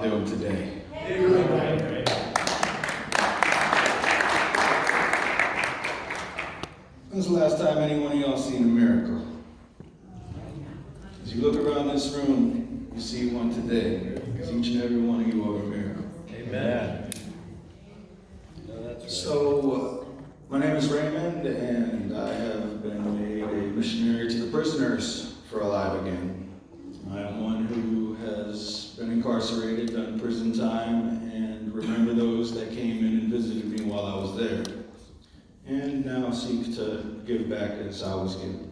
doing today? When's the last time anyone of y'all seen a miracle? As you look around this room, you see one today. Because each and every one of you are a miracle. Amen. No, that's right. So, my name is Raymond, and I have been made a missionary to the prisoners for AliveAgain. I am one who has been incarcerated, done prison time, and remember those that came in and visited me while I was there. And now seek to give back as I was given.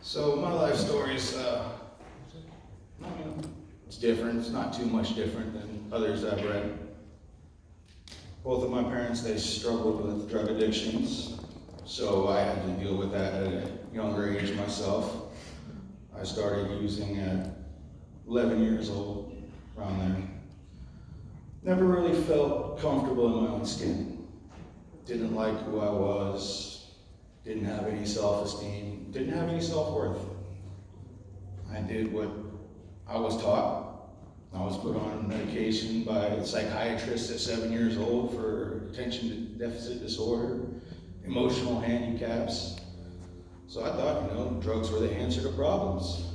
So my life story is, it's different. It's not too much different than others I've read. Both of my parents, they struggled with drug addictions, so I had to deal with that at a younger age myself. I started using at 11 years old, around there. Never really felt comfortable in my own skin. Didn't like who I was, didn't have any self-esteem, didn't have any self-worth. I did what I was taught. I was put on medication by psychiatrists at 7 years old for attention deficit disorder, emotional handicaps. So I thought, drugs were the answer to problems.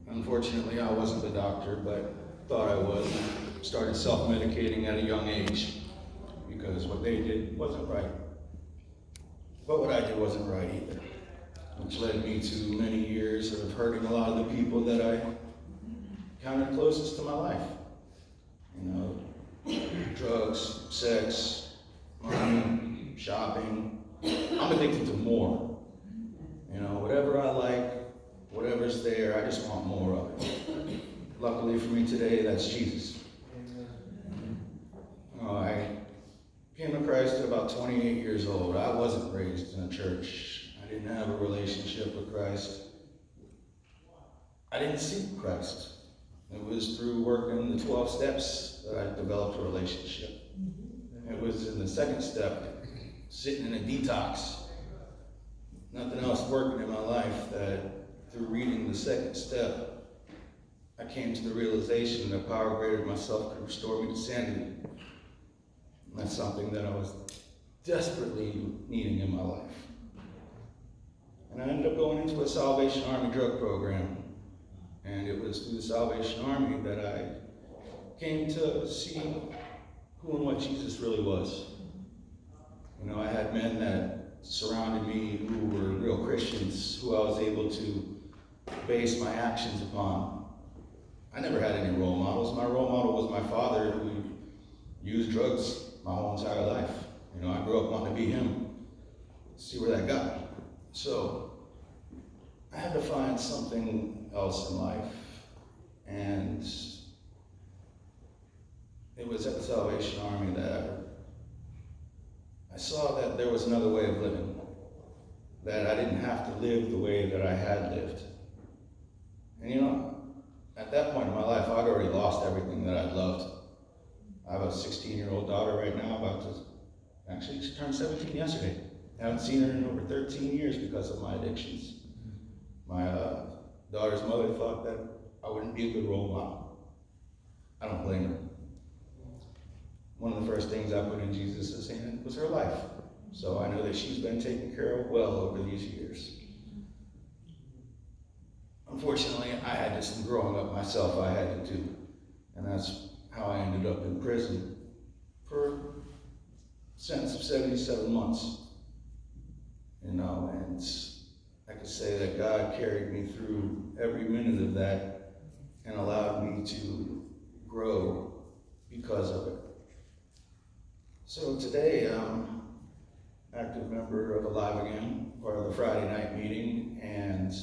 Unfortunately, I wasn't the doctor, but thought I was. Started self-medicating at a young age because what they did wasn't right. But what I did wasn't right either, which led me to many years of hurting a lot of the people that I counted closest to my life. Drugs, sex, money, shopping. I'm addicted to more. Whatever I like, whatever's there, I just want more of it. Luckily for me today, that's Jesus. I came to Christ at about 28 years old. I wasn't raised in a church. I didn't have a relationship with Christ. I didn't seek Christ. It was through working the 12 steps that I developed a relationship. It was in the second step, sitting in a detox. Nothing else working in my life, that through reading the second step, I came to the realization that power greater than myself could restore me to sanity. And that's something that I was desperately needing in my life. And I ended up going into a Salvation Army drug program. And it was through the Salvation Army that I came to see who and what Jesus really was. I had men that surrounded me who were real Christians, who I was able to base my actions upon. I never had any role models. My role model was my father, who used drugs my whole entire life. I grew up wanting to be him. See where that got me. So I had to find something else in life, and it was at the Salvation Army that I saw that there was another way of living, that I didn't have to live the way that I had lived. And at that point in my life, I'd already lost everything that I loved. I have a 16-year-old daughter right now, she turned 17 yesterday. I haven't seen her in over 13 years because of my addictions. My daughter's mother thought that I wouldn't be a good role model. I don't blame her. One of the first things I put in Jesus' hand was her life. So I know that she's been taken care of well over these years. Unfortunately, I had just some growing up myself I had to do. And that's how I ended up in prison for a sentence of 77 months. And I could say that God carried me through every minute of that and allowed me to grow because of it. So today, I'm an active member of AliveAgain, part of the Friday night meeting, and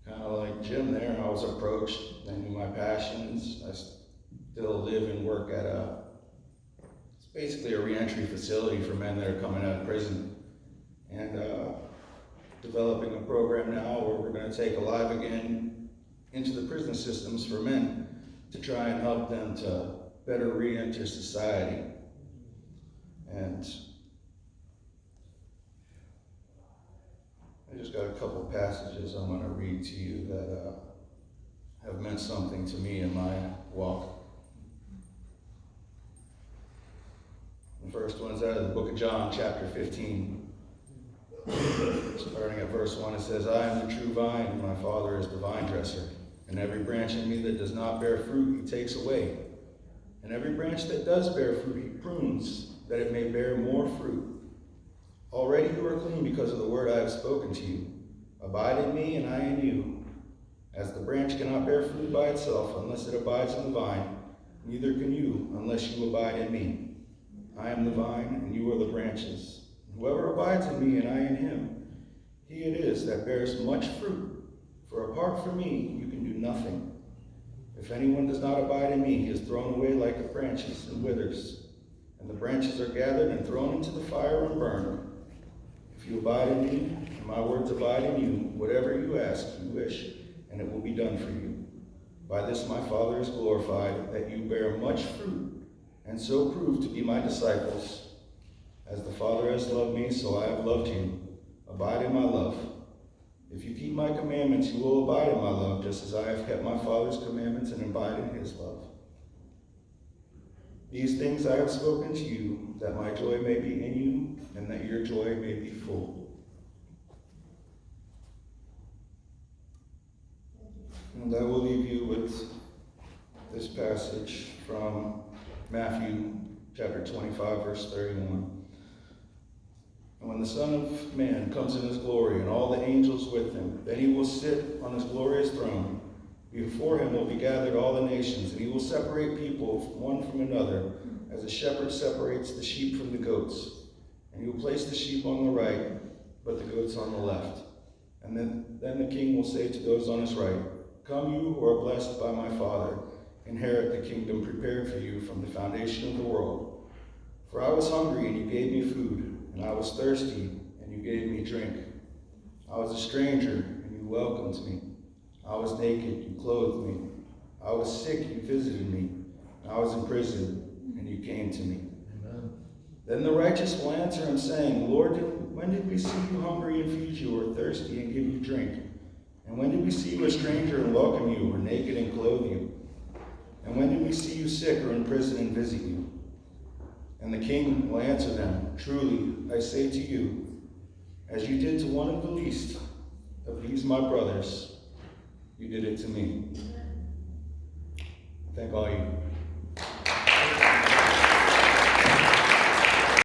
kind of like Jim there, I was approached. I knew my passions. I still live and work at it's basically a reentry facility for men that are coming out of prison. And developing a program now where we're going to take AliveAgain into the prison systems for men to try and help them to better re-enter society. And I just got a couple passages I'm going to read to you that have meant something to me in my walk. The first one is out of the book of John, chapter 15. Starting at verse 1, it says, I am the true vine, and my Father is the vine dresser. And every branch in me that does not bear fruit, he takes away. And every branch that does bear fruit, he prunes, that it may bear more fruit. Already you are clean because of the word I have spoken to you. Abide in me, and I in you. As the branch cannot bear fruit by itself unless it abides in the vine, neither can you unless you abide in me. I am the vine, and you are the branches. Whoever abides in me, and I in him, he it is that bears much fruit. For apart from me, you can do nothing. If anyone does not abide in me, he is thrown away like the branches and withers. And the branches are gathered and thrown into the fire and burned. If you abide in me, and my words abide in you, whatever you ask, you wish, and it will be done for you. By this my Father is glorified, that you bear much fruit, and so prove to be my disciples. As the Father has loved me, so I have loved you. Abide in my love. If you keep my commandments, you will abide in my love, just as I have kept my Father's commandments and abide in his love. These things I have spoken to you, that my joy may be in you, and that your joy may be full. And I will leave you with this passage from Matthew chapter 25, verse 31. And when the Son of Man comes in his glory, and all the angels with him, then he will sit on his glorious throne. Before him will be gathered all the nations, and he will separate people one from another, as a shepherd separates the sheep from the goats. And he will place the sheep on the right, but the goats on the left. And then the king will say to those on his right, Come, you who are blessed by my Father, inherit the kingdom prepared for you from the foundation of the world. For I was hungry, and you gave me food, and I was thirsty, and you gave me drink. I was a stranger, and you welcomed me. I was naked, you clothed me. I was sick, you visited me. I was in prison, and you came to me. Amen. Then the righteous will answer him, saying, Lord, when did we see you hungry and feed you, or thirsty and give you drink? And when did we see you a stranger and welcome you, or naked and clothe you? And when did we see you sick or in prison and visit you? And the king will answer them, Truly, I say to you, as you did to one of the least of these my brothers, you did it to me. Thank all you.